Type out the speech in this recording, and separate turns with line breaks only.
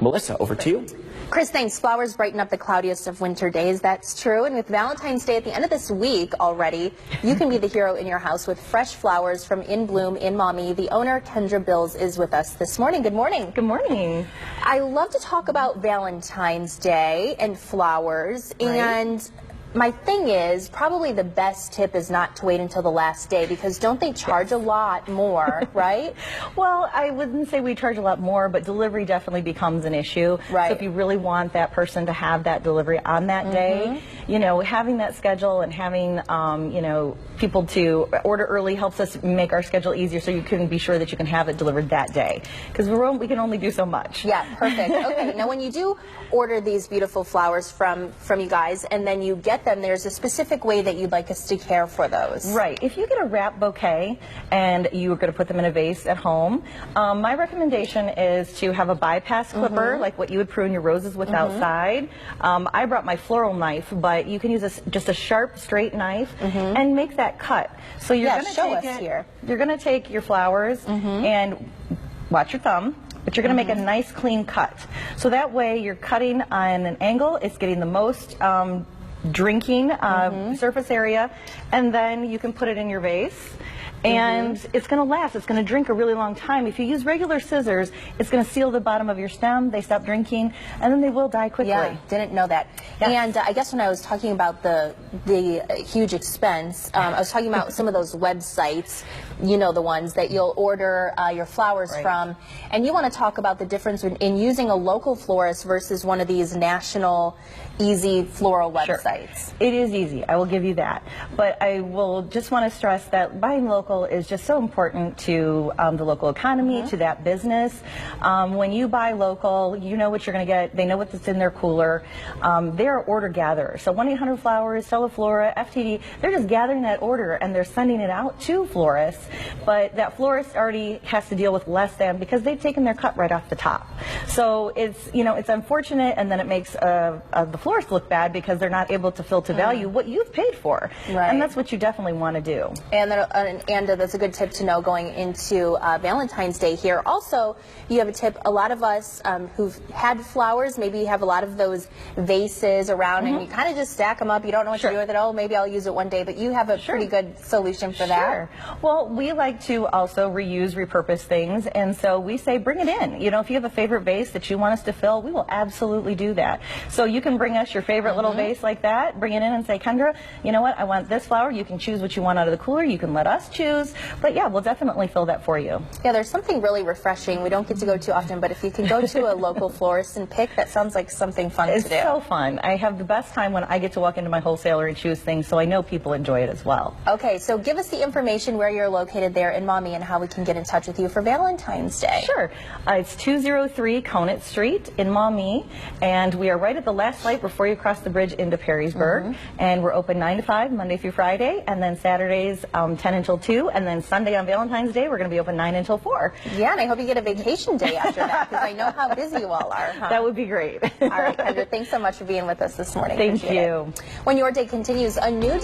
Melissa, over to you.
Chris, thanks. Flowers brighten up the cloudiest of winter days. That's true. And with Valentine's Day at the end of this week already, you can be the hero in your house with fresh flowers from In Bloom in Maumee. The owner, Kendra Bills, is with us this morning. Good morning.
Good morning.
I love to talk about Valentine's Day and flowers.
Right.
And my thing is, probably the best tip is not to wait until the last day, because don't they charge a lot more, right?
Well, I wouldn't say we charge a lot more, but delivery definitely becomes an issue.
Right.
So if you really want that person to have that delivery on that day, you know, having that schedule and having, you know, people to order early helps us make our schedule easier, so you can be sure that you can have it delivered that day, because we can only do so much.
Yeah, perfect. Okay, now when you do order these beautiful flowers from you guys, and then you get them, there's a specific way that you'd like us to care for those.
Right. If you get a wrap bouquet and you're going to put them in a vase at home, my recommendation is to have a bypass clipper, like what you would prune your roses with outside. I brought my floral knife, but you can use just a sharp, straight knife and make that cut. So you're going to
show us here.
You're going to take your flowers and watch your thumb. But you're going to make a nice clean cut. So that way you're cutting on an angle, it's getting the most drinking surface area, and then you can put it in your vase. And it's going to last. It's going to drink a really long time. If you use regular scissors, it's going to seal the bottom of your stem. They stop drinking, and then they will die quickly.
Yeah, didn't know that.
Yes.
And I guess when I was talking about the huge expense, I was talking about some of those websites, you know, the ones that you'll order your flowers from. And you want to talk about the difference in using a local florist versus one of these national easy floral websites.
Sure. It is easy. I will give you that. But I will just want to stress that buying local is just so important to the local economy, to that business. When you buy local, you know what you're going to get. They know what's in their cooler. They're order gatherers. So 1-800-Flowers, Flora, FTD, they're just gathering that order and they're sending it out to florists. But that florist already has to deal with less than, because they've taken their cut right off the top. So it's, you know, it's unfortunate, and then it makes the florist look bad because they're not able to fill to value what you've paid for.
Right.
And that's what you definitely want to do.
And that's a good tip to know going into Valentine's Day here. Also, you have a tip. A lot of us who've had flowers, maybe you have a lot of those vases around and you kind of just stack them up. You don't know what to do with it. Oh, maybe I'll use it one day. But you have a pretty good solution for that.
Well, we like to also reuse, repurpose things. And so we say bring it in. You know, if you have a favorite vase that you want us to fill, we will absolutely do that. So you can bring us your favorite little vase like that, bring it in and say, Kendra, you know what, I want this flower. You can choose what you want out of the cooler. You can let us choose. But yeah, we'll definitely fill that for you.
Yeah, there's something really refreshing. We don't get to go too often, but if you can go to a local florist and pick, that sounds like something fun to do.
It's so fun. I have the best time when I get to walk into my wholesaler and choose things, so I know people enjoy it as well.
Okay, so give us the information where you're located there in Maumee and how we can get in touch with you for Valentine's Day.
Sure. It's 203 Conant Street in Maumee, and we are right at the last light before you cross the bridge into Perrysburg. And we're open 9 to 5, Monday through Friday, and then Saturdays 10 until 2, and then Sunday on Valentine's Day we're going to be open 9 until 4.
Yeah, and I hope you get a vacation day after that, because I know how busy you all are. Huh?
That would be great.
All right, Kendra, thanks so much for being with us this morning.
Thank you.
When your day continues, a new day